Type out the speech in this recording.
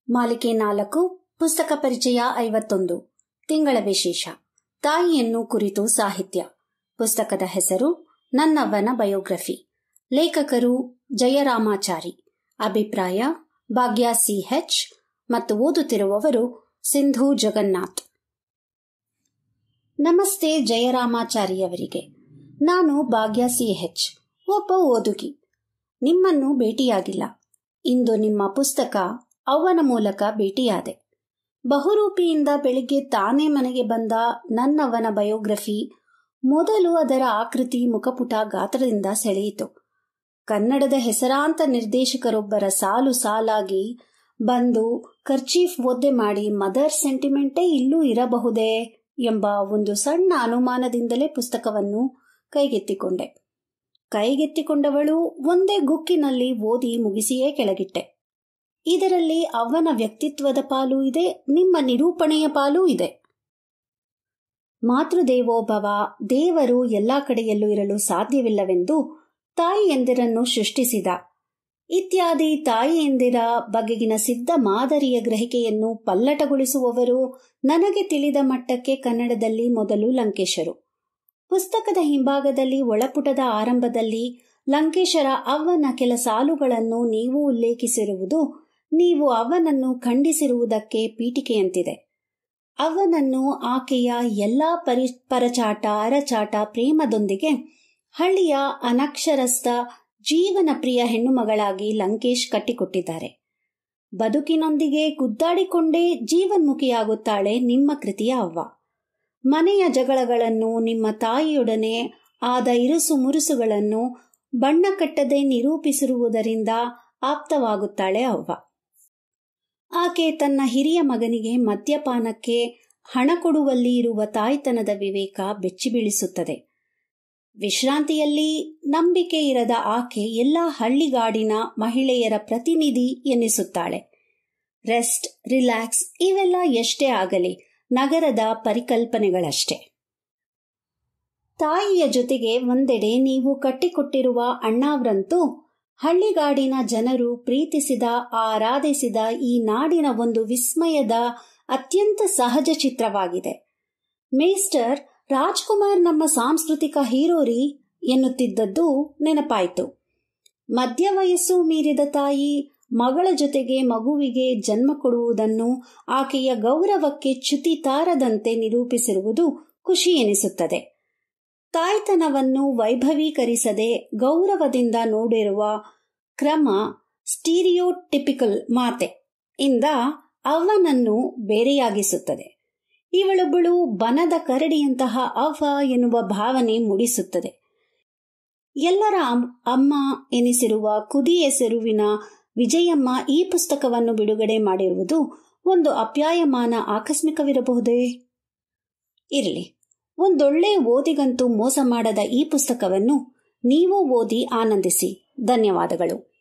ಮಾಲಿಕೆ 4 ಪುಸ್ತಕ ಪರಿಚಯ 51 ತಿಂಗಳ ವಿಶೇಷ ತಾಯಿಯನ್ನು ಕುರಿತು ಸಾಹಿತ್ಯ. ಪುಸ್ತಕದ ಹೆಸರು ನನ್ನವ್ವನ ಬಯೋಗ್ರಫಿ. ಲೇಖಕರು ಜಯರಾಮಾಚಾರಿ. ಅಭಿಪ್ರಾಯ ಭಾಗ್ಯ CH ಮತ್ತು ಓದುತ್ತಿರುವವರು ಸಿಂಧು ಜಗನ್ನಾಥ್. ನಮಸ್ತೆ ಜಯರಾಮಾಚಾರಿಯವರಿಗೆ. ನಾನು ಭಾಗ್ಯ CH, ಒಬ್ಬ ಓದುಗಿ. ನಿಮ್ಮನ್ನು ಭೇಟಿಯಾಗಿಲ್ಲ. ಇಂದು ನಿಮ್ಮ ಪುಸ್ತಕ ಅವ್ವನ ಮೂಲಕ ಭೇಟಿಯಾದೆ. ಬಹುರೂಪಿಯಿಂದ ಬೆಳಿಗ್ಗೆ ತಾನೇ ಮನೆಗೆ ಬಂದ ನನ್ನವ್ವನ ಬಯೋಗ್ರಫಿ ಮೊದಲು ಅದರ ಆಕೃತಿ, ಮುಖಪುಟ, ಗಾತ್ರದಿಂದ ಸೆಳೆಯಿತು. ಕನ್ನಡದ ಹೆಸರಾಂತ ನಿರ್ದೇಶಕರೊಬ್ಬರ ಸಾಲು ಸಾಲಾಗಿ ಬಂದು ಕರ್ಚೀಫ್ ಒದ್ದೆ ಮಾಡಿ ಮದರ್ ಸೆಂಟಿಮೆಂಟೇ ಇಲ್ಲೂ ಇರಬಹುದೇ ಎಂಬ ಒಂದು ಸಣ್ಣ ಅನುಮಾನದಿಂದಲೇ ಪುಸ್ತಕವನ್ನು ಕೈಗೆತ್ತಿಕೊಂಡವಳು ಒಂದೇ ಗುಕ್ಕಿನಲ್ಲಿ ಓದಿ ಮುಗಿಸಿಯೇ ಕೆಳಗಿಟ್ಟೆ. ಇದರಲ್ಲಿ ಅವ್ವನ ವ್ಯಕ್ತಿತ್ವದ ಪಾಲು ಇದೆ, ನಿಮ್ಮ ನಿರೂಪಣೆಯ ಪಾಲೂ ಇದೆ. ಮಾತೃದೇವೋಭವ, ದೇವರು ಎಲ್ಲಾ ಕಡೆಯಲ್ಲೂ ಇರಲು ಸಾಧ್ಯವಿಲ್ಲವೆಂದು ತಾಯಿಯಂದಿರನ್ನು ಸೃಷ್ಟಿಸಿದ ಇತ್ಯಾದಿ ತಾಯಿಯಂದಿರ ಬಗೆಗಿನ ಸಿದ್ಧ ಮಾದರಿಯ ಗ್ರಹಿಕೆಯನ್ನು ಪಲ್ಲಟಗೊಳಿಸುವವರು ನನಗೆ ತಿಳಿದ ಮಟ್ಟಕ್ಕೆ ಕನ್ನಡದಲ್ಲಿ ಮೊದಲು ಲಂಕೇಶರು. ಪುಸ್ತಕದ ಹಿಂಭಾಗದಲ್ಲಿ ಒಳಪುಟದ ಆರಂಭದಲ್ಲಿ ಲಂಕೇಶರ ಅವ್ವನ ಕೆಲ ಸಾಲುಗಳನ್ನು ನೀವು ಉಲ್ಲೇಖಿಸಿರುವುದು ನೀವು ಅವ್ವನನ್ನು ಖಂಡಿಸಿರುವುದಕ್ಕೆ ಪೀಠಿಕೆಯಂತಿದೆ. ಅವ್ವನನ್ನು ಆಕೆಯ ಎಲ್ಲಾ ಪರಚಾಟ, ಅರಚಾಟ, ಪ್ರೇಮದೊಂದಿಗೆ ಹಳ್ಳಿಯ ಅನಕ್ಷರಸ್ಥ ಜೀವನ ಪ್ರಿಯ ಹೆಣ್ಣುಮಗಳಾಗಿ ಲಂಕೇಶ್ ಕಟ್ಟಿಕೊಟ್ಟಿದ್ದಾರೆ. ಬದುಕಿನೊಂದಿಗೆ ಗುದ್ದಾಡಿಕೊಂಡೇ ಜೀವನ್ಮುಖಿಯಾಗುತ್ತಾಳೆ ನಿಮ್ಮ ಕೃತಿಯ ಅವ್ವ. ಮನೆಯ ಜಗಳಗಳನ್ನು, ನಿಮ್ಮ ತಾಯಿಯೊಡನೆ ಆದ ಇರುಸು ಮುರುಸುಗಳನ್ನು ಬಣ್ಣ ಕಟ್ಟದೆ ನಿರೂಪಿಸಿರುವುದರಿಂದ ಆಪ್ತವಾಗುತ್ತಾಳೆ ಅವ್ವ. ಆಕೆ ತನ್ನ ಹಿರಿಯ ಮಗನಿಗೆ ಮದ್ಯಪಾನಕ್ಕೆ ಹಣ ಕೊಡುವಲ್ಲಿ ಇರುವ ತಾಯ್ತನದ ವಿವೇಕ ಬೆಚ್ಚಿಬೀಳಿಸುತ್ತದೆ. ವಿಶ್ರಾಂತಿಯಲ್ಲಿ ನಂಬಿಕೆ ಇರದ ಆಕೆ ಎಲ್ಲ ಹಳ್ಳಿಗಾಡಿನ ಮಹಿಳೆಯರ ಪ್ರತಿನಿಧಿ ಎನ್ನಿಸುತ್ತಾಳೆ. ರೆಸ್ಟ್, ರಿಲ್ಯಾಕ್ಸ್ ಇವೆಲ್ಲ ಎಷ್ಟೇ ಆಗಲಿ ನಗರದ ಪರಿಕಲ್ಪನೆಗಳಷ್ಟೇ. ತಾಯಿಯ ಜೊತೆಗೆ ಒಂದೆಡೆ ನೀವು ಕಟ್ಟಿಕೊಟ್ಟಿರುವ ಅಣ್ಣಾವ್ರಂತೂ ಹಳ್ಳಿಗಾಡಿನ ಜನರು ಪ್ರೀತಿಸಿದ, ಆರಾಧಿಸಿದ ಈ ನಾಡಿನ ಒಂದು ವಿಸ್ಮಯದ ಅತ್ಯಂತ ಸಹಜ ಚಿತ್ರವಾಗಿದೆ. ಮೇಸ್ಟರ್ ರಾಜ್ಕುಮಾರ್ ನಮ್ಮ ಸಾಂಸ್ಕೃತಿಕ ಹೀರೋರಿ ಎನ್ನುತ್ತಿದ್ದದ್ದು ನೆನಪಾಯಿತು. ಮಧ್ಯ ವಯಸ್ಸು ಮೀರಿದ ತಾಯಿ ಮಗಳ ಜೊತೆಗೆ ಮಗುವಿಗೆ ಜನ್ಮ ಕೊಡುವುದನ್ನು ಆಕೆಯ ಗೌರವಕ್ಕೆ ಚ್ಯುತಿ ತಾರದಂತೆ ನಿರೂಪಿಸಿರುವುದು ಖುಷಿ ಎನಿಸುತ್ತದೆ. ತಾಯ್ತನವನ್ನು ವೈಭವೀಕರಿಸದೆ ಗೌರವದಿಂದ ನೋಡಿರುವ ಕ್ರಮ ಸ್ಟೀರಿಯೋಟಿಪಿಕಲ್ ಮಾತೆ ಇಂದ ಅವ್ವನನ್ನು ಬೇರೆಯಾಗಿಸುತ್ತದೆ. ಇವಳೊಬ್ಬಳು ಬನದ ಕರಡಿಯಂತಹ ಅವ್ವ ಎನ್ನುವ ಭಾವನೆ ಮೂಡಿಸುತ್ತದೆ. ಎಲ್ಲರ ಅಮ್ಮ ಎನಿಸಿರುವ ಕುದಿ ಹೆಸರುವಿನ ವಿಜಯಮ್ಮ ಈ ಪುಸ್ತಕವನ್ನು ಬಿಡುಗಡೆ ಮಾಡಿರುವುದು ಒಂದು ಅಪ್ಯಾಯಮಾನ ಆಕಸ್ಮಿಕವಿರಬಹುದೇ? ಇರಲಿ, ಒಂದೊಳ್ಳೆ ಓದಿಗಂತೂ ಮೋಸ ಮಾಡದ ಈ ಪುಸ್ತಕವನ್ನು ನೀವು ಓದಿ ಆನಂದಿಸಿ. ಧನ್ಯವಾದಗಳು.